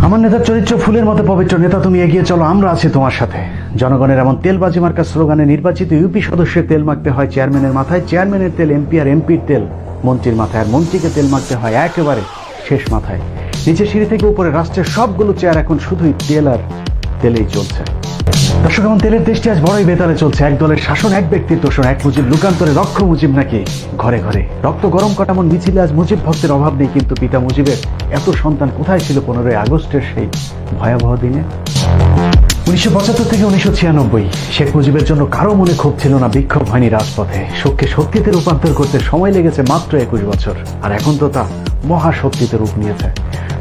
আমার নেতার চরিত্র ফুলের মতো পবিত্র। নেতা, তুমি এগিয়ে চলো, আমরা আছি তোমার সাথে। জনগণের এমন তেলবাজি মার্কা স্লোগানে নির্বাচিত ইউপি সদস্যের তেল মাখতে হয় চেয়ারম্যানের মাথায়, চেয়ারম্যানের তেল এমপি আর এমপির তেল মন্ত্রীর মাথায়, আর মন্ত্রীকে তেল মাখতে হয় একেবারে শেষ মাথায়। নিচের সিঁড়ি থেকে উপরে রাষ্ট্রের সবগুলো চেয়ার এখন শুধুই তেল আর তেলেই চলছে। দর্শক, এমন তেলের দেশটি আজ বড়ই বেতালে চলছে। এক দলের শাসন, এক ব্যক্তির তোষণ, এক মুজিব লুকান্তরে রক্ষ মুজিব নাকি ঘরে ঘরে। রক্ত গরম কাটামন মিছিলে আজ মুজিব ভক্তের অভাব নেই, কিন্তু পিতা মুজিবের এত সন্তান কোথায় ছিল 15ই আগস্টের সেই ভয়াবহ দিনে? 1975 থেকে 1996 শেখ মুজিবের জন্য কারো মনে ক্ষোভ ছিল না, বিক্ষোভ হয়নি রাজপথে। শোককে শক্তিতে রূপান্তর করতে সময় লেগেছে মাত্র 21 বছর, আর এখন তো তা মহাশক্তিতে রূপ নিয়েছে।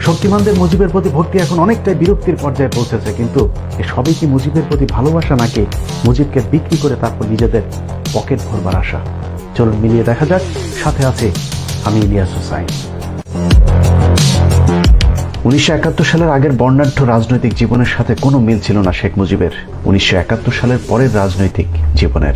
শক্তিমানদের মুজিবের প্রতি ভক্তি এখন অনেকটাই বিরক্তির পর্যায়ে পৌঁছেছে, কিন্তু এ সবই কি মুজিবের প্রতি ভালোবাসা, নাকি মুজিবকে বিক্রি করে তারপর নিজেদের পকেট ভরবার আশা? চলুন মিলিয়ে দেখা যাক। সাথে আছে আমি ইলিয়াস হোসাইন। 1971 সালের আগের বর্ণাঢ্য রাজনৈতিক জীবনের সাথে কোনো মিল ছিল না শেখ মুজিবের 1971 সালের পরের রাজনৈতিক জীবনের।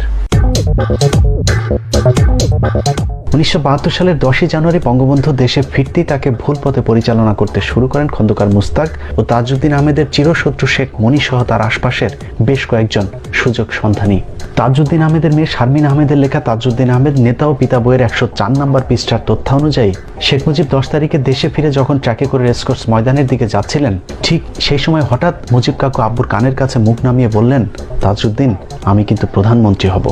1972 সালের 10ই জানুয়ারি বঙ্গবন্ধু দেশে ফিরতেই তাকে ভুল পথে পরিচালনা করতে শুরু করেন খন্দকার মুস্তাক ও তাজউদ্দিন আহমেদের চিরশত্রু শেখ মনি সহ তার আশপাশের বেশ কয়েকজন সুযোগ সন্ধানী। তাজউদ্দিন আহমেদের মেয়ে শারমিন আহমেদের লেখা তাজউদ্দিন আহমেদ নেতা ও পিতা বইয়ের 104 নম্বর পৃষ্ঠার তথ্য অনুযায়ী শেখ মুজিব 10 তারিখে দেশে ফিরে যখন ট্রাকে করে রেসকোর্স ময়দানের দিকে যাচ্ছিলেন, ঠিক সেই সময় হঠাৎ মুজিব কাকু আব্বুর কানের কাছে মুখ নামিয়ে বললেন, তাজউদ্দিন, আমি কিন্তু প্রধানমন্ত্রী হব।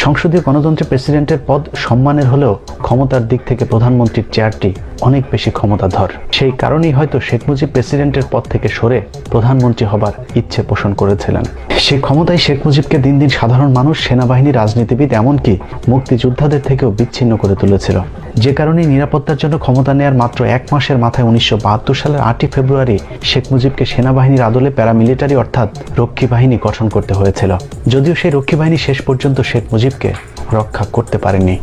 সংসদীয় গণতন্ত্রে প্রেসিডেন্টের পদ সম্মানের হলেও ক্ষমতার দিক থেকে প্রধানমন্ত্রীর চেয়ারটি অনেক বেশি ক্ষমতাধর। সেই কারণেই হয়তো শেখ মুজিব প্রেসিডেন্টের পদ থেকে সরে প্রধানমন্ত্রী হবার ইচ্ছে পোষণ করেছিলেন। সেই ক্ষমতায় শেখ মুজিবকে দিন দিন সাধারণ মানুষ, সেনাবাহিনী, রাজনীতিবিদ, এমনকি মুক্তিযোদ্ধাদের থেকেও বিচ্ছিন্ন করে তুলেছিল। যে কারণে নিরাপত্তার জন্য ক্ষমতা নেয়ার মাত্র 1 মাসের মাথায় 1972 সালের 8ই ফেব্রুয়ারি শেখ মুজিবকে সেনাবাহিনীর আদলে প্যারামিলিটারি অর্থাৎ রক্ষী বাহিনী গঠন করতে হয়েছিল। যদিও সেই রক্ষী বাহিনী শেষ পর্যন্ত শেখ মুজিবকে রক্ষা করতে পারেনি,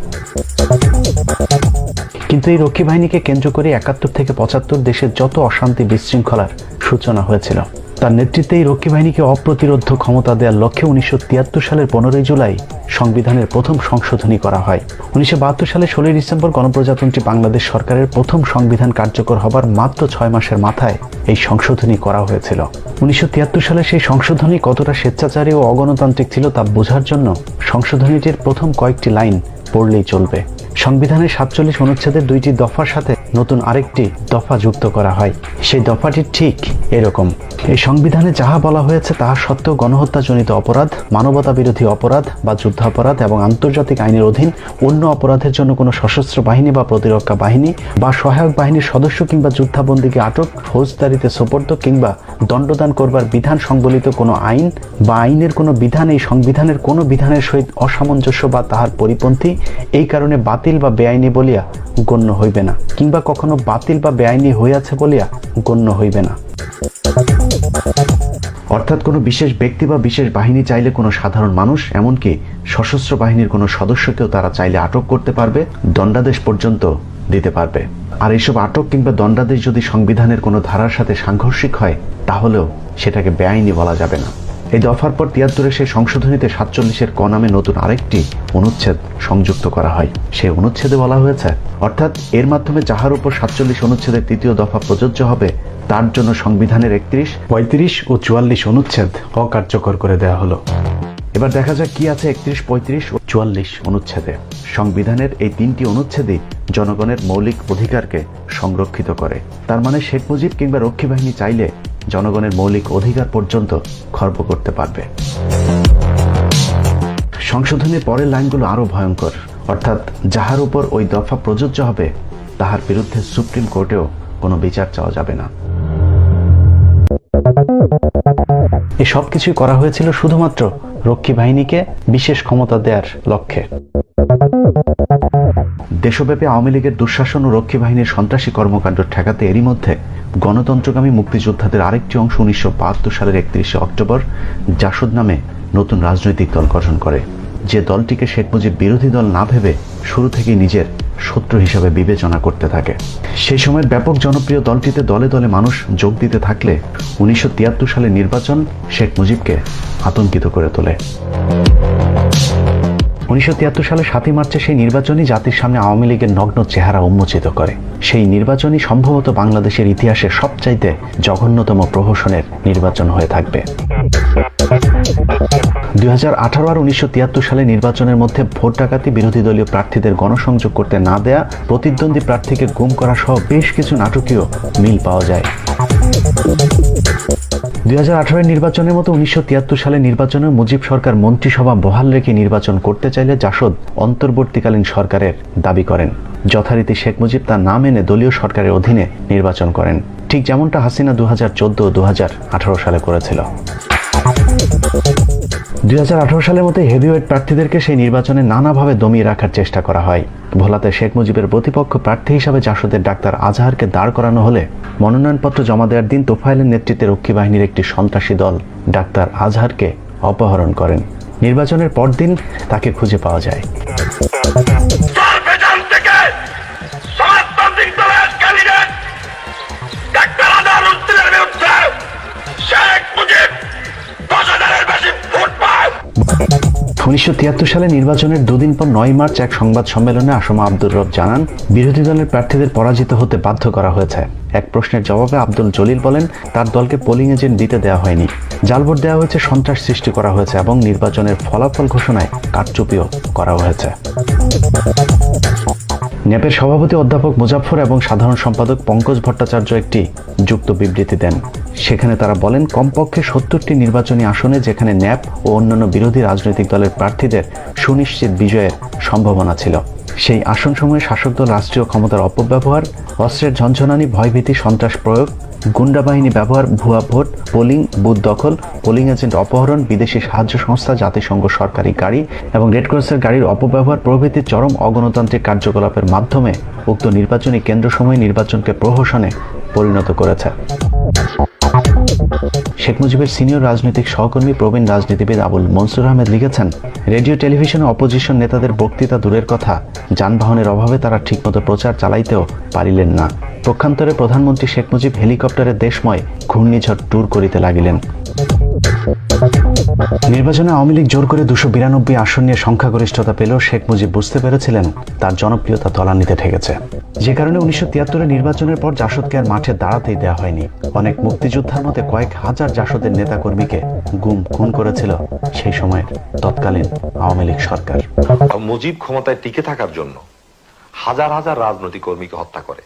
কিন্তু এই রক্ষী বাহিনীকে কেন্দ্র করে 71 থেকে 75 দেশের যত অশান্তি বিশৃঙ্খলার সূচনা হয়েছিল, তার নেতৃত্বে এই রক্ষী বাহিনীকে অপ্রতিরোধ্য ক্ষমতা দেওয়ার লক্ষ্যে 1973 সালের 15ই জুলাই সংবিধানের প্রথম সংশোধনী করা হয়। 1972 সালে 16ই ডিসেম্বর গণপ্রজাতন্ত্রী বাংলাদেশ সরকারের প্রথম সংবিধান কার্যকর হবার মাত্র 6 মাসের মাথায় এই সংশোধনী করা হয়েছিল। 1973 সালে সেই সংশোধনী কতটা স্বেচ্ছাচারী ও অগণতান্ত্রিক ছিল তা বোঝার জন্য সংশোধনীটির প্রথম কয়েকটি লাইন পড়লেই চলবে। সংবিধানের 47 অনুচ্ছেদের 2টি দফার সাথে নতুন আরেকটি দফা যুক্ত করা হয়। সেই দফাটি ঠিক এরকম: এই সংবিধানে যাহা বলা হয়েছে তাহা সত্ত্বেও গণহত্যাজনিত অপরাধ, মানবতা বিরোধী অপরাধ বা যুদ্ধাপরাধ এবং আন্তর্জাতিক আইনের অধীন অন্য অপরাধের জন্য কোনো সশস্ত্র বাহিনী বা প্রতিরক্ষা বাহিনী বা সহায়ক বাহিনীর সদস্য কিংবা যুদ্ধাবন্দীকে আটক, ফৌজদারিতে সোপর্দ কিংবা দণ্ডদান করবার বিধান সংবলিত কোনো আইন বা আইনের কোনো বিধান এই সংবিধানের কোনো বিধানের সহিত অসামঞ্জস্য বা তাহার পরিপন্থী এই কারণে বাতিল বা বেআইনি বলিয়া গণ্য হইবে না, কিংবা কখনো বাতিল বা বেআইনি হইয়াছে বলিয়া গণ্য হইবে না। অর্থাৎ কোনো বিশেষ ব্যক্তি বা বিশেষ বাহিনী চাইলে কোনো সাধারণ মানুষ, এমনকি সশস্ত্র বাহিনীর কোনো সদস্যকেও তারা চাইলে আটক করতে পারবে, দণ্ডাদেশ পর্যন্ত দিতে পারবে। আর এইসব আটক কিংবা দণ্ডাদেশ যদি সংবিধানের কোনো ধারার সাথে সাংঘর্ষিক হয়, তাহলেও সেটাকে বেআইনি বলা যাবে না। এই দফার পর 73 সেই সংশোধনীতে 47-এর ক নামে নতুন আরেকটি অনুচ্ছেদ সংযুক্ত করা হয়। সেই অনুচ্ছেদে বলা হয়েছে, অর্থাৎ এর মাধ্যমে যাহার উপর 47 অনুচ্ছেদের 3য় দফা প্রযোজ্য হবে তার জন্য সংবিধানের 31, 35 ও 44 অনুচ্ছেদ অকার্যকর করে দেওয়া হলো। এবার দেখা যাক কি আছে 31, 35 ও 44 অনুচ্ছেদে। সংবিধানের এই 3টি অনুচ্ছেদই জনগণের মৌলিক অধিকারকে সংরক্ষিত করে। তার মানে শেখ মুজিব কিংবা রক্ষী বাহিনী চাইলে জনগণের মৌলিক অধিকার পর্যন্ত খর্ব করতে পারবে। সংশোধনের পরের লাইনগুলো আরো ভয়ঙ্কর, অর্থাৎ যাহার উপর ওই দফা প্রযোজ্য হবে তাহার বিরুদ্ধে সুপ্রিম কোর্টেও কোনো বিচার চাওয়া যাবে না। এই সব কিছুই করা হয়েছিল শুধুমাত্র রক্ষী বাহিনীকে বিশেষ ক্ষমতা দেওয়ার লক্ষ্যে। দেশব্যাপী আওয়ামী লীগের দুঃশাসন ও রক্ষী বাহিনীর সন্ত্রাসী কর্মকাণ্ড ঠেকাতে এরই মধ্যে গণতন্ত্রকামী মুক্তিযোদ্ধাদের আরেকটি অংশ 1972 সালের 31শে অক্টোবর জাসদ নামে নতুন রাজনৈতিক দল গঠন করে, যে দলটিকে শেখ মুজিব বিরোধী দল না ভেবে শুরু থেকেই নিজের শত্রু হিসাবে বিবেচনা করতে থাকে। সেই সময়ের ব্যাপক জনপ্রিয় দলটিতে দলে দলে মানুষ যোগ দিতে থাকলে 1973 সালের নির্বাচন শেখ মুজিবকে আতঙ্কিত করে তোলে। 1973 সালে 7 মার্চে সেই নির্বাচনই জাতির সামনে আওয়ামী লীগের নগ্ন চেহারা উন্মোচিত করে। সেই নির্বাচনই সম্ভবত বাংলাদেশের ইতিহাসে সবচাইতে জঘন্যতম প্রহসনের নির্বাচন হয়ে থাকবে। 2018 আর 1973 সালে নির্বাচনের মধ্যে ভোট ডাকাতি, বিরোধী দলীয় প্রার্থীদের গণসংযোগ করতে না দেয়া, প্রতিদ্বন্দ্বী প্রার্থীকে গুম করা সহ বেশ কিছু নাটকীয় মিল পাওয়া যায়। 2018 নির্বাচনের মতো 1973 সালে নির্বাচনে মুজিব সরকার মন্ত্রিসভা বহাল রেখে নির্বাচন করতে চাইলে জাসদ অন্তর্বর্তীকালীন সরকারের দাবি করেন। যথারীতি শেখ মুজিব তা না মেনে দলীয় সরকারের অধীনে নির্বাচন করেন, ঠিক যেমনটা হাসিনা 2014 ও 2018 সালে করেছিল। 2018 সালের মতো হেভিওয়েট প্রার্থীদেরকে সেই নির্বাচনে নানাভাবে দমিয়ে রাখার চেষ্টা করা হয়। ভোলাতে শেখ মুজিবের প্রতিপক্ষ প্রার্থী হিসাবে জাসদের ডাক্তার আজহারকে দাঁড় করানো হলে মনোনয়নপত্র জমা দেওয়ার দিন তোফায়েলের নেতৃত্বে রক্ষী বাহিনীর একটি সন্ত্রাসী দল ডাক্তার আজহারকে অপহরণ করেন। নির্বাচনের পরদিন তাকে খুঁজে পাওয়া যায়। উনিশশো 1973 সালে নির্বাচনের দুদিন পর 9 মার্চ এক সংবাদ সম্মেলনে আসমা আব্দুর রব জানান, বিরোধী দলের প্রার্থীদের পরাজিত হতে বাধ্য করা হয়েছে। এক প্রশ্নের জবাবে আব্দুল জলিল বলেন, তার দলকে পোলিং এজেন্ট দিতে দেওয়া হয়নি, জালভোট দেওয়া হয়েছে, সন্ত্রাস সৃষ্টি করা হয়েছে এবং নির্বাচনের ফলাফল ঘোষণায় কারচুপিও করা হয়েছে। ন্যাপের সভাপতি অধ্যাপক মুজাফফর এবং সাধারণ সম্পাদক পঙ্কজ ভট্টাচার্য একটি যুক্ত বিবৃতি দেন। সেখানে তারা বলেন, কমপক্ষে 70টি নির্বাচনী আসনে যেখানে ন্যাপ ও অন্যান্য বিরোধী রাজনৈতিক দলের প্রার্থীদের সুনিশ্চিত বিজয়ের সম্ভাবনা ছিল, সেই আসনসমূহে শাসক দল রাষ্ট্রীয় ক্ষমতার অপব্যবহার, অস্ত্রের ঝনঝনানি, ভয়ভীতি, সন্ত্রাস প্রয়োগ, গুন্ডা বাহিনী ব্যবহার, ভুয়া ভোট, পোলিং বুথ দখল, পোলিং এজেন্ট অপহরণ, বিদেশি সাহায্য সংস্থা, জাতিসংঘ সরকারি গাড়ি এবং রেডক্রসের গাড়ির অপব্যবহার প্রভৃতি চরম অগণতান্ত্রিক কার্যকলাপের মাধ্যমে উক্ত নির্বাচনী কেন্দ্রসমূহে নির্বাচনকে প্রহসনে পরিণত করেছে। শেখ মুজিবের সিনিয়র রাজনৈতিক সহকর্মী প্রবীণ রাজনীতিবিদ আবুল মনসুর আহমেদ লিখেছেন, রেডিও টেলিভিশনে অপোজিশন নেতাদের বক্তৃতা দূরের কথা, যানবাহনের অভাবে তারা ঠিকমতো প্রচার চালাইতেও পারিলেন না। পক্ষান্তরে প্রধানমন্ত্রী শেখ মুজিব হেলিকপ্টারে দেশময় ঘূর্ণিঝড় ট্যুর করিতে লাগিলেন। নির্বাচনে আওয়ামী লীগ জোর করে 292 আসন নিয়ে সংখ্যাগরিষ্ঠতা পেলেও শেখ মুজিব বুঝতে পেরেছিলেন তার জনপ্রিয়তা তলানিতে ঠেকেছে, যে কারণে 1973 নির্বাচনের পর জাসদকে আর মাঠে দাঁড়াতেই দেওয়া হয়নি। অনেক মুক্তিযোদ্ধার মতে কয়েক হাজার জাসদের নেতাকর্মীকে গুম খুন করেছিল সেই সময়ের তৎকালীন আওয়ামী লীগ সরকার। মুজিব ক্ষমতায় টিকে থাকার জন্য হাজার হাজার রাজনৈতিক কর্মীকে হত্যা করে,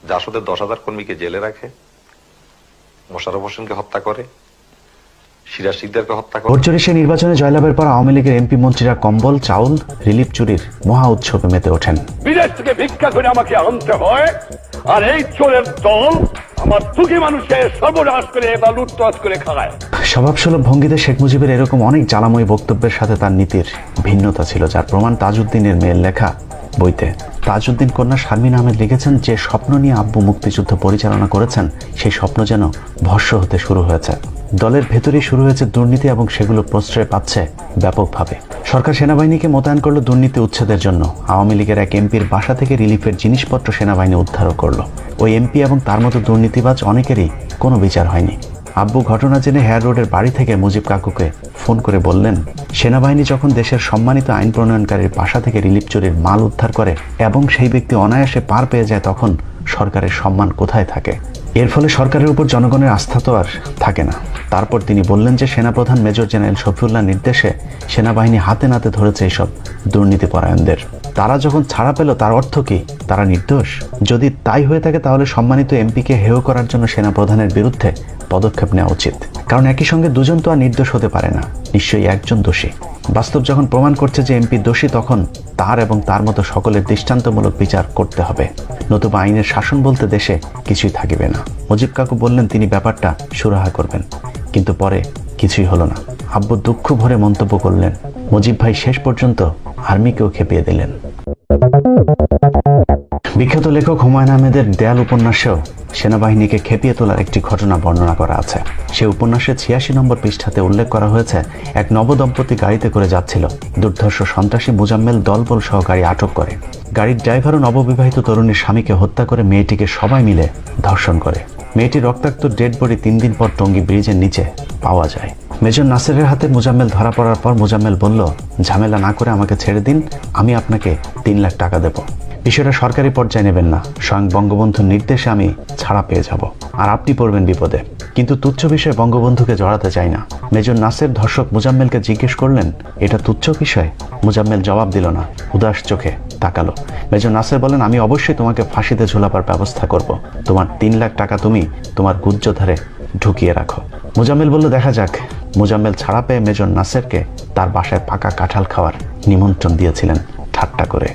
জাসদের 10,000 কর্মীকে জেলে রাখে, মোশাররফ হোসেনকে হত্যা করে, সিরাজ শিকদারকে হত্যা করে। ভোট সে নির্বাচনে জয়লাভের পর আওয়ামী লীগের এমপি মন্ত্রীরা কম্বল, চাউল, রিলিফ চুরির মহা উৎসবে মেতে ওঠেন। বিদেশ থেকে ভিক্ষা করে আমাকে আনতে হয়, আর এই চোরের দল আমার দুঃখী মানুষের সর্বনাশ করে বা লুটতরাজ করে খায়। স্বভাবসুলভ ভঙ্গিতে শেখ মুজিবের এরকম অনেক জ্বালাময়ী বক্তব্যের সাথে তার নীতির ভিন্নতা ছিল, যার প্রমাণ তাজউদ্দিনের মেয়ের লেখা বইতে। তাজউদ্দিন কন্যা শারমিন আহমেদ লিখেছেন, যে স্বপ্ন নিয়ে আব্বু মুক্তিযুদ্ধ পরিচালনা করেছেন সেই স্বপ্ন যেন ভস্ম হতে শুরু হয়েছে। দলের ভেতরেই শুরু হয়েছে দুর্নীতি এবং সেগুলো প্রশ্রয় পাচ্ছে ব্যাপকভাবে। সরকার সেনাবাহিনীকে মোতায়েন করলো দুর্নীতি উচ্ছেদের জন্য। আওয়ামী লীগের এক এমপির বাসা থেকে রিলিফের জিনিসপত্র সেনাবাহিনী উদ্ধারও করলো। ওই এমপি এবং তার মতো দুর্নীতিবাজ অনেকেরই কোনো বিচার হয়নি। আব্বু ঘটনা জেনে হেয়ার রোডের বাড়ি থেকে মুজিব কাকুকে ফোন করে বললেন, সেনাবাহিনী যখন দেশের সম্মানিত আইন প্রণয়নকারীর বাসা থেকে রিলিফ চুরির মাল উদ্ধার করে এবং সেই ব্যক্তি অনায়াসে পার পেয়ে যায়, তখন সরকারের সম্মান কোথায় থাকে? এর ফলে সরকারের উপর জনগণের আস্থা তো আর থাকে না। তারপর তিনি বললেন যে সেনাপ্রধান মেজর জেনারেল শফিউল্লাহর নির্দেশে সেনাবাহিনী হাতে নাতে ধরেছে এইসব দুর্নীতিপরায়ণদের। তারা যখন ছাড়া পেল তার অর্থ কি? তারা নির্দোষ? যদি তাই হয়ে থাকে তাহলে সম্মানিত এমপিকে হেয় করার জন্য সেনাপ্রধানের বিরুদ্ধে পদক্ষেপ নেওয়া উচিত, কারণ একই সঙ্গে দুজন তো আর নির্দোষ হতে পারে না, নিশ্চয়ই একজন দোষী। বাস্তব যখন প্রমাণ করছে যে এমপি দোষী, তখন তার এবং তার মতো সকলের দৃষ্টান্তমূলক বিচার করতে হবে, নতুবা আইনের শাসন বলতে দেশে কিছুই থাকিবে না। মুজিব কাকু বললেন তিনি ব্যাপারটা সুরাহা করবেন, কিন্তু পরে কিছুই হলো না। আব্বু দুঃখ ভরে মন্তব্য করলেন, মুজিব ভাই শেষ পর্যন্ত আর্মিকেও খেপিয়ে দিলেন। বিখ্যাত লেখক হুমায়ুন আহমেদের দেয়াল উপন্যাসেও সেনাবাহিনীকে খেপিয়ে তোলার একটি ঘটনা বর্ণনা করা আছে। সে উপন্যাসে 86 নম্বর পৃষ্ঠাতে উল্লেখ করা হয়েছে, এক নবদম্পতি গাড়িতে করে যাচ্ছিল। দুর্ধর্ষ সন্ত্রাসী মুজাম্মেল দলবল সহ গাড়ি আটক করে। গাড়ির ড্রাইভারও নববিবাহিত তরুণীর স্বামীকে হত্যা করে মেয়েটিকে সবাই মিলে ধর্ষণ করে। মেয়েটির রক্তাক্ত ডেড বডি 3 দিন পর টঙ্গী ব্রিজের নিচে পাওয়া যায়। মেজর নাসেরের হাতে মোজাম্মেল ধরা পড়ার পর মোজাম্মেল বলল, ঝামেলা না করে আমাকে ছেড়ে দিন, আমি আপনাকে 3 লাখ টাকা দেব। বিষয়টা সরকারি পর্যায়ে নেবেন না, স্বয়ং বঙ্গবন্ধুর নির্দেশে আমি ছাড়া পেয়ে যাব, আর আপনি পড়বেন বিপদে। কিন্তু তুচ্ছ বিষয়ে বঙ্গবন্ধুকে জড়াতে চাই না। মেজর নাসের ধর্ষক মোজাম্মেলকে জিজ্ঞেস করলেন, এটা তুচ্ছ বিষয়? মোজাম্মেল জবাব দিল না, উদাস চোখে তাকালো। মেজর নাসের বলেন, আমি অবশ্যই তোমাকে ফাঁসিতে ঝোলাবার ব্যবস্থা করব। তোমার 3 লাখ টাকা তুমি তোমার গুজ্জধারে ঢুকিয়ে রাখো। মোজাম্মেল বলল, দেখা যাক। মোজাম্মেল ছাড়া পেয়ে মেজর নাসেরকে তার বাসায় পাকা কাঁঠাল খাওয়ার নিমন্ত্রণ দিয়েছিলেন ঠাট্টা করে।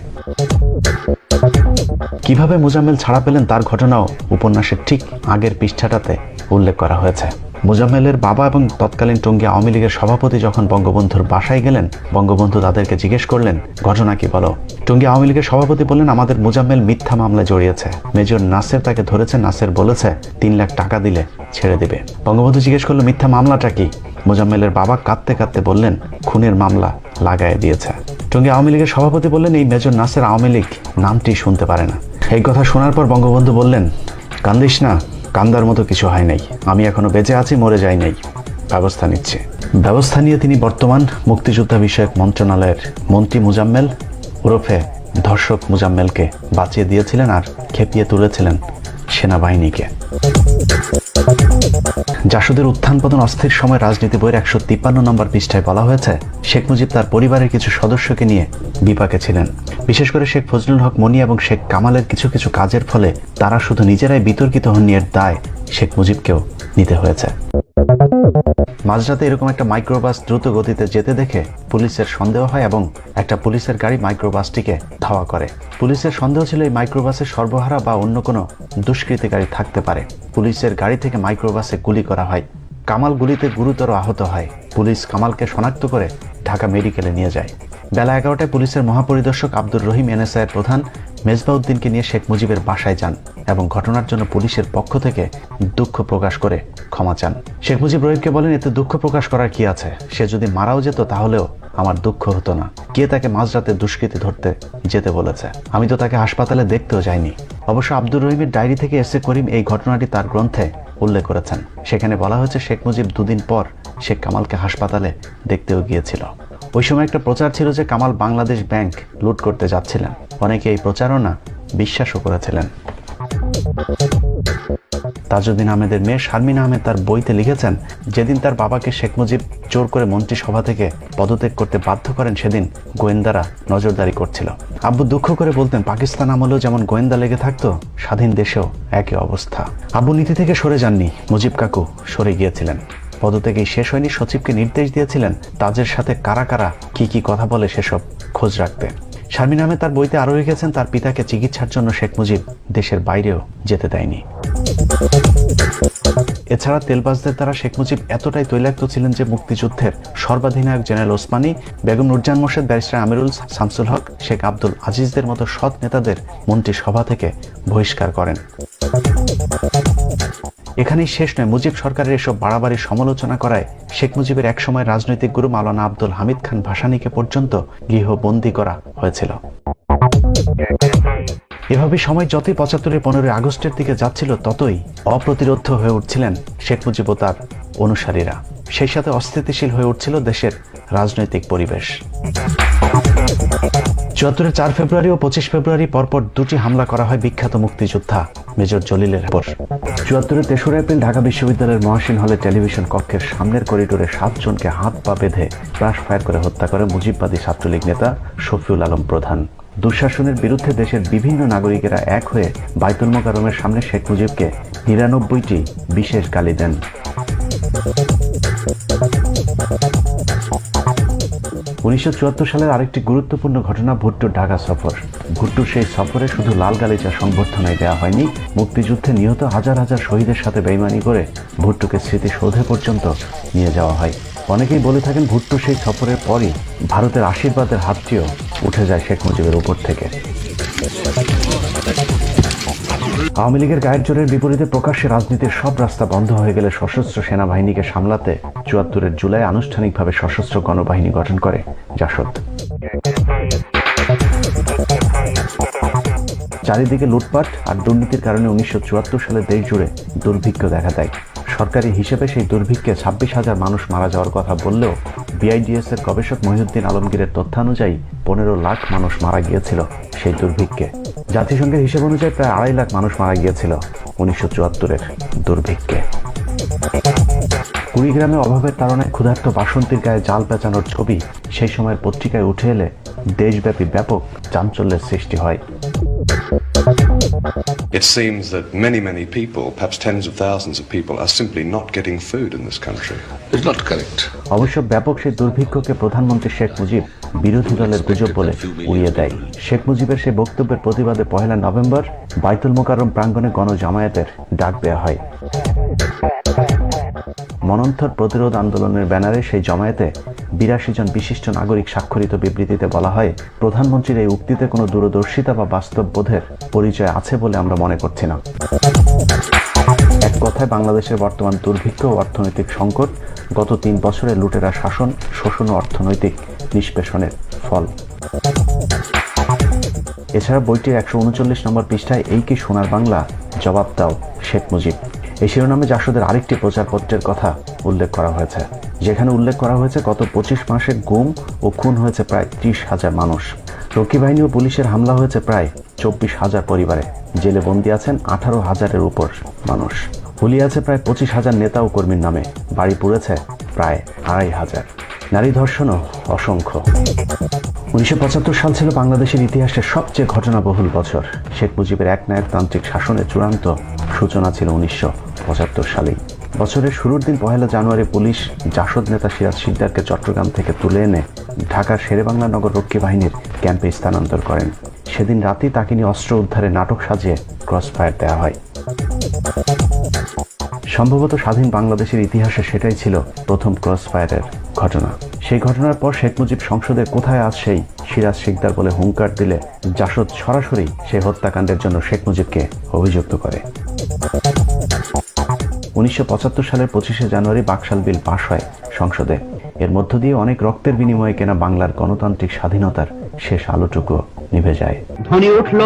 কিভাবে মোজাম্মেল ছাড়া পেলেন তার ঘটনাও উপন্যাসের ঠিক আগের পৃষ্ঠাটাতে উল্লেখ করা হয়েছে। মোজাম্মেলের বাবা এবং তৎকালীন টঙ্গী আওয়ামী লীগের সভাপতি যখন বঙ্গবন্ধুর বাসায় গেলেন, বঙ্গবন্ধু তাদেরকে জিজ্ঞেস করলেন, ঘটনা কি বলো? টঙ্গী আওয়ামী লীগের সভাপতি বললেন, আমাদের মোজাম্মেল মিথ্যা মামলায় জড়িয়েছে, মেজর নাসের তাকে ধরেছে, নাসের বলেছে 3 লাখ টাকা দিলে ছেড়ে দিবে। বঙ্গবন্ধু জিজ্ঞেস করলো, মিথ্যা মামলাটা কি? মোজাম্মেলের বাবা কাঁদতে কাঁদতে বললেন, খুনের মামলা লাগায় দিয়েছে। টঙ্গী আওয়ামী লীগের সভাপতি বললেন, এই মেজর নাসের আওয়ামী লীগ নামটি শুনতে পারে না। এই কথা শোনার পর বঙ্গবন্ধু বললেন, কান্দিস না, কান্দার মতো কিছু হয় নাই, আমি এখনো বেঁচে আছি, মরে যাই নাই, ব্যবস্থা নিচ্ছে। ব্যবস্থা নিয়ে তিনি বর্তমান মুক্তিযোদ্ধা বিষয়ক মন্ত্রণালয়ের মন্ত্রী মোজাম্মেল ওরফে ধর্ষক মোজাম্মেলকে বাঁচিয়ে দিয়েছিলেন আর খেপিয়ে তুলেছিলেন সেনাবাহিনীকে। জাসদের উত্থান পতন অস্থির সময় রাজনীতি বইয়ের 153 নম্বর পৃষ্ঠায় বলা হয়েছে, শেখ মুজিব তার পরিবারের কিছু সদস্যকে নিয়ে বিপাকে ছিলেন। বিশেষ করে শেখ ফজলুল হক মনি এবং শেখ কামালের কিছু কিছু কাজের ফলে তারা শুধু নিজেরাই বিতর্কিত হননি, এর দায় শেখ মুজিবকেও নিতে হয়েছে। মাঝরাতে এরকম একটা মাইক্রোবাস দ্রুত গতিতে যেতে দেখে পুলিশের সন্দেহ হয় এবং একটা পুলিশের গাড়ি মাইক্রোবাসটিকে ধাওয়া করে। পুলিশের সন্দেহ ছিল এই মাইক্রোবাসে সর্বহারা বা অন্য কোনো দুষ্কৃতিকারী থাকতে পারে। পুলিশের গাড়ি থেকে মাইক্রোবাসে গুলি করা হয়। কামাল গুলিতে গুরুতর আহত হয়। পুলিশ কামালকে শনাক্ত করে ঢাকা মেডিকেলে নিয়ে যায়। বেলা 11টায় পুলিশের মহাপরিদর্শক আব্দুর রহিম এনএসআইয়ের প্রধান মেজবাউদ্দিনকে নিয়ে শেখ মুজিবের বাসায় যান এবং ঘটনার জন্য পুলিশের পক্ষ থেকে দুঃখ প্রকাশ করে ক্ষমা চান। শেখ মুজিব রহিমকে বলেন, এতে দুঃখ প্রকাশ করার কি আছে? সে যদি মারাও যেত তাহলেও আমার দুঃখ হতো না। কে তাকে মাঝরাতে দুষ্কৃতী ধরতে যেতে বলেছে? আমি তো তাকে হাসপাতালে দেখতেও যাইনি। অবশ্য আব্দুর রহিমের ডায়েরি থেকে এসে করিম এই ঘটনাটি তার গ্রন্থে উল্লেখ করেছেন। সেখানে বলা হয়েছে, শেখ মুজিব 2 দিন পর শেখ কামালকে হাসপাতালে দেখতেও গিয়েছিল। ওই সময় একটা প্রচার ছিল যে কামাল বাংলাদেশ ব্যাংক লুট করতে যাচ্ছিলেন। অনেকে এই প্রচারণা বিশ্বাসও করেছিলেন। তাজউদ্দিন আহমেদের মেয়ে শারমিন আহমেদ তার বইতে লিখেছেন, যেদিন তার বাবাকে শেখ মুজিব জোর করে মন্ত্রিসভা থেকে পদত্যাগ করতে বাধ্য করেন, সেদিন গোয়েন্দারা নজরদারি করছিল। আব্বু দুঃখ করে বলতেন, পাকিস্তান আমলেও যেমন গোয়েন্দা লেগে থাকতো, স্বাধীন দেশেও একই অবস্থা। আব্বু নীতি থেকে সরে যাননি, মুজিব কাকু সরে গিয়েছিলেন। পদত্যাগেই শেষ হয়নি, সচিবকে নির্দেশ দিয়েছিলেন তাজের সাথে কারা কারা কি কথা বলে সেসব খোঁজ রাখতে। শারমিন আহমেদ তার বইতে আরও লিখেছেন, তার পিতাকে চিকিৎসার জন্য শেখ মুজিব দেশের বাইরেও যেতে দেয়নি। এছাড়া তেলবাজদের দ্বারা শেখ মুজিব এতটাই তৈলাক্ত ছিলেন যে মুক্তিযুদ্ধের সর্বাধিনায়ক জেনারেল ওসমানী, বেগম নূরজাহান মোর্শেদ, ব্যারিস্টার আমিরুল শামসুল হক, শেখ আব্দুল আজিজদের মতো সৎ নেতাদের মন্ত্রিসভা থেকে বহিষ্কার করেন। এখানেই শেষ নয়, মুজিব সরকারের এসব বাড়াবাড়ি সমালোচনা করায় শেখ মুজিবের একসময় রাজনৈতিক গুরু মাওলানা আব্দুল হামিদ খান ভাসানীকে পর্যন্ত গৃহবন্দী করা হয়েছিল। এভাবে সময় যতই 75-এর 15 আগস্টের দিকে যাচ্ছিল, ততই অপ্রতিরোধ্য হয়ে উঠছিলেন শেখ মুজিব ও তার অনুসারীরা। সেই সাথে অস্থিতিশীল হয়ে উঠছিল দেশের রাজনৈতিক পরিবেশ। 74-এর 4 ফেব্রুয়ারি ও 25 ফেব্রুয়ারি পরপর 2টি হামলা করা হয় বিখ্যাত মুক্তিযোদ্ধা মেজর জলিলের উপর। 74-এর 3রা এপ্রিল ঢাকা বিশ্ববিদ্যালয়ের মহাসিন হলে টেলিভিশন কক্ষের সামনের করিডোরে 7 জনকে হাত পা বেঁধে ক্রাশ ফায়ার করে হত্যা করে মুজিববাদী ছাত্রলীগ নেতা শফিউল আলম প্রধান। দুঃশাসনের বিরুদ্ধে দেশের বিভিন্ন নাগরিকেরা এক হয়ে বাইতুল মোকাররমের সামনে শেখ মুজিবকে 99টি বিশেষ গালি দেন। 1974 সালের আরেকটি গুরুত্বপূর্ণ ঘটনা ভুট্টোর ঢাকা সফর। ভুট্টোর সেই সফরে শুধু লাল গালিচা সংবর্ধনায় দেওয়া হয়নি, মুক্তিযুদ্ধে নিহত হাজার হাজার শহীদের সাথে বেইমানি করে ভুট্টোকে স্মৃতিসৌধে পর্যন্ত নিয়ে যাওয়া হয়। অনেকেই বলে থাকেন, ভুট্টো সেই সফরের পরই ভারতের আশীর্বাদের হাতটিও উঠে যায় শেখ মুজিবের উপর থেকে। আওয়ামী লীগের গায়ের জোরের বিপরীতে প্রকাশ্যে রাজনীতির সব রাস্তা বন্ধ হয়ে গেলে সশস্ত্র সেনাবাহিনীকে সামলাতে 74-এর জুলাই আনুষ্ঠানিকভাবে সশস্ত্র গণবাহিনী গঠন করে জাসদ। চারিদিকে লুটপাট আর দুর্নীতির কারণে 1974 সালে দেশ জুড়ে দুর্ভিক্ষ দেখা দেয়। সরকারি হিসেবে সেই দুর্ভিক্ষে 26,000 মানুষ মারা যাওয়ার কথা বললেও বিআইডিএস এর গবেষক মহিউদ্দিন আলমগীরের তথ্যানুযায়ী 15 লাখ মানুষ মারা গিয়েছিল সেই দুর্ভিক্ষে। জাতিসংঘের হিসেব অনুযায়ী প্রায় 2.5 লাখ মানুষ মারা গিয়েছিল 1974-এর দুর্ভিক্ষে। কুড়িগ্রামে অভাবের কারণে ক্ষুধার্ত বাসন্তীর গায়ে জাল পেঁচানোর ছবি সেই সময়ের পত্রিকায় উঠে এলে দেশব্যাপী ব্যাপক চাঞ্চল্যের সৃষ্টি হয়। It seems that many people, perhaps tens of thousands of people, are simply not getting food in this country. It's not correct. অবশ্য ব্যাপক সেই দুর্ভিক্ষকে প্রধানমন্ত্রী শেখ মুজিব বিরোধী দলের গুজব বলে উড়িয়ে দেয়। শেখ মুজিবের সেই বক্তব্যের প্রতিবাদে 1 নভেম্বর বাইতুল মোকাররম প্রাঙ্গণে গণজামায়াতের ডাক দেয়া হয়। মনন্থর প্রতিরোধ আন্দোলনের ব্যানারে সেই জমায়েতে 82 জন বিশিষ্ট নাগরিক স্বাক্ষরিত বিবৃতিতে বলা হয়, প্রধানমন্ত্রীর এই উক্তিতে কোনো দূরদর্শিতা বা বাস্তব বোধের পরিচয় আছে বলে আমরা মনে করছি না। এক কথায় বাংলাদেশের বর্তমান দুর্ভিক্ষ ও অর্থনৈতিক সংকট গত 3 বছরের লুটেরা শাসন, শোষণ ও অর্থনৈতিক নিষ্পেষণের ফল। এছাড়া বইটির 139 নম্বর পৃষ্ঠায় এই কি সোনার বাংলা, জবাব দাও শেখ মুজিব, এই শিরোনামে জাসদের আরেকটি প্রচারপত্রের কথা উল্লেখ করা হয়েছে, যেখানে উল্লেখ করা হয়েছে গত 25 মাসে গুম ও খুন হয়েছে প্রায় 30,000 মানুষ। রক্ষী বাহিনী ও পুলিশের হামলা হয়েছে প্রায় 24,000 পরিবারে, জেলে বন্দী আছেন 18,000-এর উপর মানুষ, হুলিয়ে আছে প্রায় 25,000 নেতা ও কর্মীর নামে, বাড়ি পুড়েছে প্রায় 2,500, নারী ধর্ষণও অসংখ্য। 1975 সাল ছিল বাংলাদেশের ইতিহাসের সবচেয়ে ঘটনাবহুল বছর। শেখ মুজিবের একনায়কতান্ত্রিক শাসনের চূড়ান্ত সূচনা ছিল 1975 সালেই। বছরের শুরুর দিন 1 জানুয়ারি পুলিশ জাসদ নেতা সিরাজ শিকদারকে চট্টগ্রাম থেকে তুলে এনে ঢাকার শেরেবাংলা নগর রক্ষী বাহিনীর ক্যাম্পে স্থানান্তর করেন। সেদিন রাতেই তাকে নিয়ে অস্ত্র উদ্ধারে নাটক সাজিয়ে ক্রসফায়ার দেওয়া হয়। সম্ভবত স্বাধীন বাংলাদেশের ইতিহাসে সেটাই ছিল প্রথম ক্রসফায়ারের ঘটনা। সেই ঘটনার পর শেখ মুজিব সংসদে কোথায় আজ সেই সিরাজ শিকদার বলে হুঙ্কার দিলে জাসদ সরাসরি সেই হত্যাকাণ্ডের জন্য শেখ মুজিবকে অভিযুক্ত করে। 1975 সালের 25শে জানুয়ারি বাকশাল বিল পাশ হয় সংসদে। এর মধ্য দিয়ে অনেক রক্তের বিনিময়ে কেনা বাংলার গণতান্ত্রিক স্বাধীনতার শেষ আলোটুকু নিভে যায়। ধ্বনি উঠল,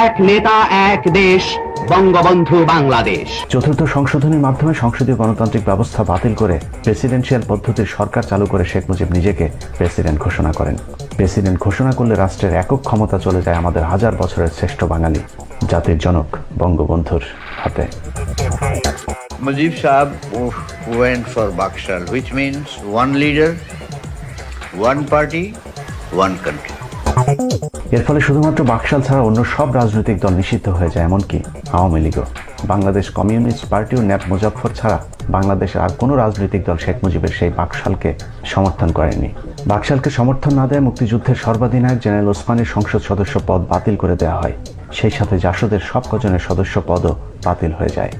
এক নেতা এক দেশ, বঙ্গবন্ধু বাংলাদেশ। চতুর্থ সংশোধনীর মাধ্যমে সংসদীয় গণতান্ত্রিক ব্যবস্থা বাতিল করে প্রেসিডেন্সিয়াল পদ্ধতির সরকার চালু করে শেখ মুজিব নিজেকে প্রেসিডেন্ট ঘোষণা করেন। প্রেসিডেন্ট ঘোষণা করলে রাষ্ট্রের একক ক্ষমতা চলে যায় আমাদের 1000 বছরের শ্রেষ্ঠ বাঙালি জাতির জনক বঙ্গবন্ধুর হাতে। Mujib Saab went for Bakshal, which means one leader, one party, one country. এর ফলে শুধুমাত্র বাকশাল ছাড়া অন্য সব রাজনৈতিক দল নিষিদ্ধ হয়ে যায়, এমনকি আওয়ামী লীগও। বাংলাদেশ কমিউনিস্ট পার্টি ও ন্যাপ মুজাফফর ছাড়া বাংলাদেশের আর কোনো রাজনৈতিক দল শেখ মুজিবের সেই বাকশালকে সমর্থন করেনি। বাকশালকে সমর্থন না দেয় মুক্তিযুদ্ধের সর্বাধিনায়ক জেনারেল ওসমানীর সংসদ সদস্য পদ বাতিল করে দেওয়া হয়। সেই সাথে জাসদের সব কজনের সদস্য পদও বাতিল হয়ে যায়।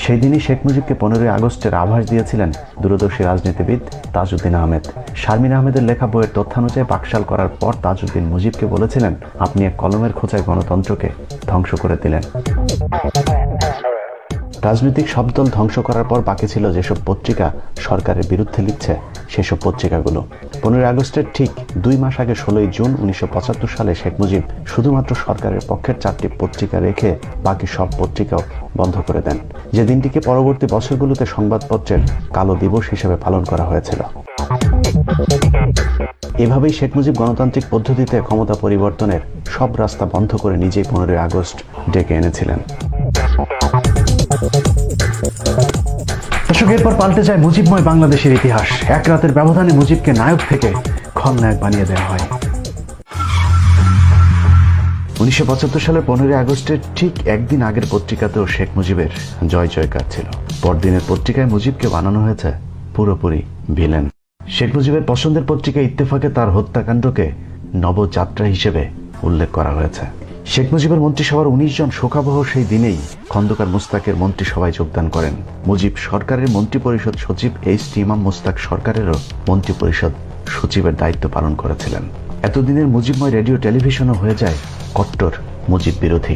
সেই দিনই শেখ মুজিবকে 15 আগস্টের আভাস দিয়েছিলেন দূরদর্শী রাজনীতিবিদ তাজউদ্দিন আহমেদ। শারমিন আহমেদের লেখা বইয়ের তথ্যানুযায়ী বাকশাল করার পর তাজউদ্দিন মুজিবকে বলেছিলেন, আপনি এক কলমের খোঁচায় গণতন্ত্রকে ধ্বংস করে দিলেন। রাজনৈতিক সব দল ধ্বংস করার পর বাকি ছিল যেসব পত্রিকা সরকারের বিরুদ্ধে লিখছে সেসব পত্রিকাগুলো। 15 আগস্টের ঠিক 2 মাস আগে 16 জুন 1975 সালে শেখ মুজিব শুধুমাত্র সরকারের পক্ষের 4টি পত্রিকা রেখে বাকি সব পত্রিকাও বন্ধ করে দেন, যে দিনটিকে পরবর্তী বছরগুলোতে সংবাদপত্রের কালো দিবস হিসেবে পালন করা হয়েছিল। এভাবেই শেখ মুজিব গণতান্ত্রিক পদ্ধতিতে ক্ষমতা পরিবর্তনের সব রাস্তা বন্ধ করে নিজেই 15 আগস্ট ডেকে এনেছিলেন। দর্শক, এরপর পাল্টে যায় মুজিবময় বাংলাদেশের ইতিহাস। এক রাতের ব্যবধানে মুজিবকে নায়ক থেকে খলনায়ক বানিয়ে দেওয়া হয়। 1975 সালের 15 আগস্টের ঠিক একদিন আগের পত্রিকাতেও শেখ মুজিবের জয় জয়কার ছিল। পরদিনের পত্রিকায় মুজিবকে বানানো হয়েছে পুরোপুরি ভিলেন। শেখ মুজিবের পছন্দের পত্রিকা ইত্তেফাকে তার হত্যাকাণ্ডকে নবযাত্রা হিসেবে উল্লেখ করা হয়েছে। শেখ মুজিবের মন্ত্রিসভার 19 জন শোকাবহ সেই দিনেই খন্দকার মুস্তাকের মন্ত্রিসভায় যোগদান করেন। মুজিব সরকারের মন্ত্রিপরিষদ সচিব এইচ.টি. ইমাম মুস্তাক সরকারেরও মন্ত্রিপরিষদ সচিবের দায়িত্ব পালন করেছিলেন। এতদিনের মুজিবময় রেডিও টেলিভিশনও হয়ে যায় কট্টর মুজিব বিরোধী।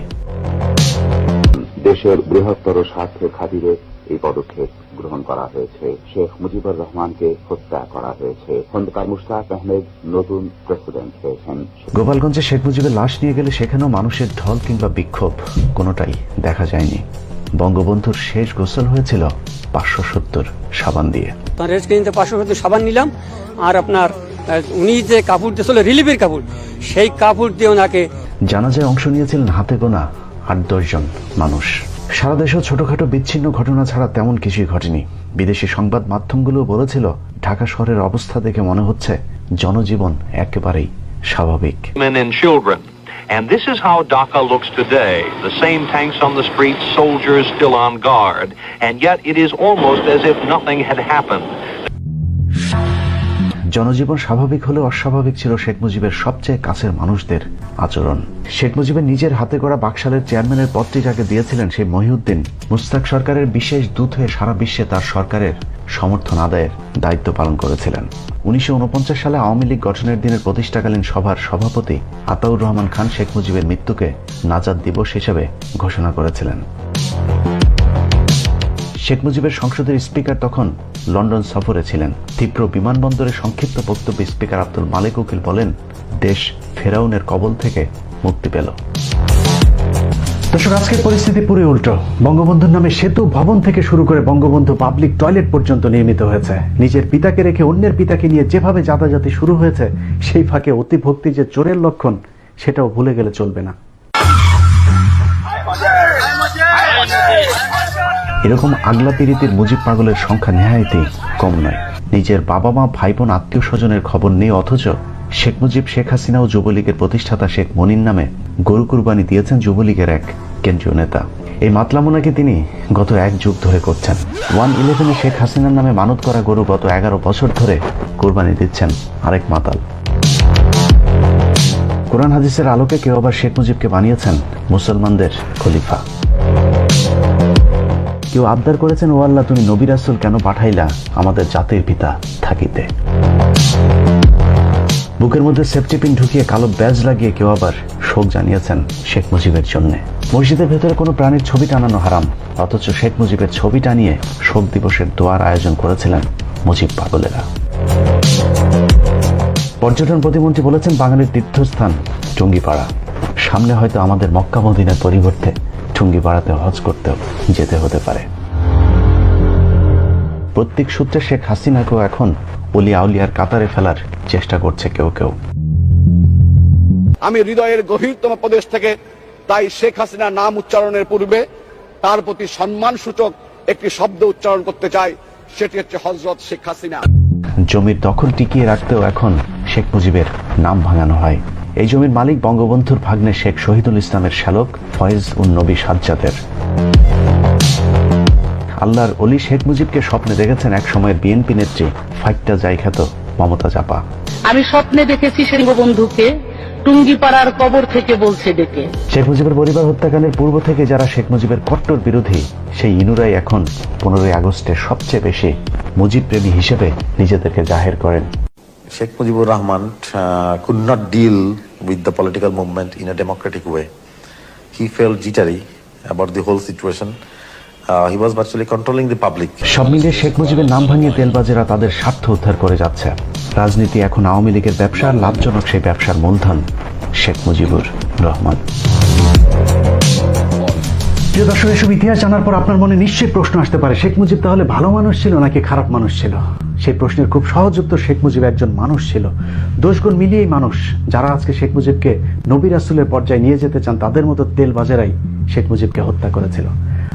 দেশের বৃহত্তর স্বার্থের খাতিরে এই পদক্ষেপ গ্রহণ করা হয়েছে। শেখ মুজিবুর রহমানকে হত্যা করা হয়েছে। খন্দকার মুশতাক আহমেদ নতুন প্রেসিডেন্ট হয়েছেন। গোপালগঞ্জে শেখ মুজিবের লাশ নিয়ে গেলে সেখানেও মানুষের ঢল কিংবা বিক্ষোভ কোনোটাই দেখা যায়নি। বঙ্গবন্ধুর শেষ গোসল হয়েছিল 570 সাবান দিয়ে। রেড ক্লিনিতে 570 সাবান নিলাম, আর আপনার উনি যে কাপড় দিয়েছিল রিলিফের কাপড়, সেই কাপড় দিয়ে ওনাকে। জানাজায় অংশ নিয়েছিলেন হাতে গোনা 8-10 জন মানুষ। সারা দেশেও ছোটখাটো বিচ্ছিন্ন ঘটনা ছাড়া তেমন কিছুই ঘটেনি। বিদেশি সংবাদ মাধ্যমগুলো বলেছিল ঢাকা শহরের অবস্থা দেখে মনে হচ্ছে জনজীবন একেবারেই স্বাভাবিক। Men and children. And this is how Dhaka looks today. The same tanks on the streets, soldiers still on guard. And yet it is almost as if nothing had happened. জনজীবন স্বাভাবিক হলেও অস্বাভাবিক ছিল শেখ মুজিবের সবচেয়ে কাছের মানুষদের আচরণ। শেখ মুজিবের নিজের হাতে গড়া বাকশালের চেয়ারম্যানের পদটি যাকে দিয়েছিলেন সেই মহিউদ্দিন মুস্তাক সরকারের বিশেষ দূত হয়ে সারা বিশ্বে তার সরকারের সমর্থন আদায়ের দায়িত্ব পালন করেছিলেন। 1949 সালে আওয়ামী লীগ গঠনের দিনের প্রতিষ্ঠাকালীন সভার সভাপতি আতাউর রহমান খান শেখ মুজিবের মৃত্যুকে নাজাত দিবস হিসেবে ঘোষণা করেছিলেন। শেখ মুজিবের সংসদের স্পিকার তখন লন্ডন সফরে ছিলেন। তীব্র বিমানবন্দরে সংক্ষিপ্ত বক্তব্যে স্পিকার আব্দুল মালেক উকিল বলেন, দেশ ফেরাউনের কবল থেকে মুক্তি পেল। দর্শক, আজকের পরিস্থিতি পুরো উল্টো। বঙ্গবন্ধুর নামে সেতু, ভবন থেকে শুরু করে বঙ্গবন্ধু পাবলিক টয়লেট পর্যন্ত নির্মিত হয়েছে। নিজের পিতাকে রেখে অন্যের পিতাকে নিয়ে যেভাবে জাতাজাতি শুরু হয়েছে, সেই ফাঁকে অতিভক্তি যে চোরের লক্ষণ, সেটাও ভুলে গেলে চলবে না। এরকম আগলা পিরিতির মুজিব পাগলের সংখ্যা নেহায়েতই কম নয়। নিজের বাবা মা, ভাই বোন, আত্মীয় স্বজনের খবর নেই, অথচ শেখ মুজিব, শেখ হাসিনা ও যুবলীগের প্রতিষ্ঠাতা শেখ মনির নামে গরু কুরবানি দিয়েছেন যুবলীগের এক কেন্দ্রীয় নেতা। এই মাতলামো নাকি তিনি গত 1 যুগ ধরে করছেন। 111-এ শেখ হাসিনার নামে মানত করা গরু গত 11 বছর ধরে কুরবানি দিচ্ছেন আরেক মাতাল। কোরআন হাদিসের আলোকে কেউ আবার শেখ মুজিবকে বানিয়েছেন মুসলমানদের খলিফা। কেউ আবদার করেছেন, ও আল্লাহ, তুমি নবী রাসূল কেন পাঠাইলা আমাদের জাতির পিতা থাকিতে। বুকের মধ্যে সেফটি পিন ঢুকিয়ে কালো ব্যাজ লাগিয়ে কেউ আবার শোক জানিয়েছেন শেখ মুজিবের জন্য। মসজিদের ভেতরে কোনো প্রাণীর ছবি টানানো হারাম, অথচ শেখ মুজিবের ছবি টানিয়ে শোক দিবসের দোয়ার আয়োজন করেছিলেন মুজিব পাগলেরা। পর্যটন প্রতিমন্ত্রী বলেছেন, বাঙালির তীর্থস্থান টুঙ্গিপাড়া। সামনে হয়তো আমাদের মক্কা মদিনার পরিবর্তে টুঙ্গিপাড়াতে হজ করতেও যেতে হতে পারে। প্রত্যেক সূত্রে শেখ হাসিনাকেও এখন অলি আউলিয়ার কাতারে ফেলার চেষ্টা করছে কেউ কেউ। আমি হৃদয়ের গভীরতম প্রদেশ থেকে তাই শেখ হাসিনা নাম উচ্চারণের পূর্বে তার প্রতি সম্মান সূচক একটি শব্দ উচ্চারণ করতে চাই, সেটি হচ্ছে হযরত শেখ হাসিনা। জমির দখল টিকিয়ে রাখতেও এখন শেখ মুজিবের নাম ভাঙানো হয়। এই জমির মালিক বঙ্গবন্ধুর ভাগ্নে শেখ শহীদুল ইসলামের শ্যালক ফয়েজ উন নবী সাজ্জাদের। আল্লাহর অলি শেখ মুজিবকে স্বপ্নে দেখেছেন এক সময়ের বিএনপি নেত্রী ফাইটটা যাই খ্যাত মমতাজ আপা। আমি স্বপ্নে দেখেছি বঙ্গবন্ধুকে টুঙ্গিপাড়ার কবর থেকে বলছে ডেকে। শেখ মুজিবের পরিবার হত্যাকাণ্ডের পূর্ব থেকে যারা শেখ মুজিবের কট্টর বিরোধী, সেই ইনুরাই এখন 15ই আগস্টে সবচেয়ে বেশি মুজিব প্রেমী হিসেবে নিজেদেরকে জাহের করেন। Sheikh Mujibur Rahman could not deal with the political movement in a democratic way. He felt jittery about the whole situation. He was virtually controlling the public. সব মিলিয়ে শেখ মুজিবের নাম ভাঙিয়ে তেলবাজেরা তাদের স্বার্থ উদ্ধার করে যাচ্ছে। রাজনীতি এখন আওয়ামী লীগের ব্যবসা, লাভজনক সেই ব্যবসার মূলধন শেখ মুজিবুর রহমান। প্রিয় দর্শক, এসব ইতিহাস জানার পর আপনার মনে নিশ্চয়ই প্রশ্ন আসতে পারে, শেখ মুজিব তাহলে ভালো মানুষ ছিল নাকি খারাপ মানুষ ছিল? সেই প্রশ্নের খুব সহজ উত্তর, শেখ মুজিব একজন মানুষ ছিল। দোষগুণ মিলিয়েই মানুষ। যারা আজকে শেখ মুজিবকে নবী রাসূলের পর্যায়ে নিয়ে যেতে চান, তাদের মতো তেলবাজেরাই শেখ মুজিবকে হত্যা করেছিল।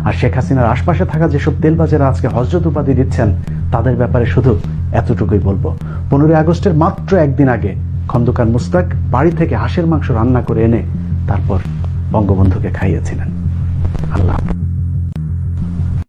আর শেখ হাসিনার আশপাশে থাকা যেসব তেলবাজেরা আজকে হযরত উপাধি দিচ্ছেন, তাদের ব্যাপারে শুধু এতটুকুই বলবো, 15ই আগস্টের মাত্র একদিন আগে খন্দকার মুস্তাক বাড়ি থেকে হাঁসের মাংস রান্না করে এনে তারপর বঙ্গবন্ধুকে খাইয়েছিলেন। আল্লাহ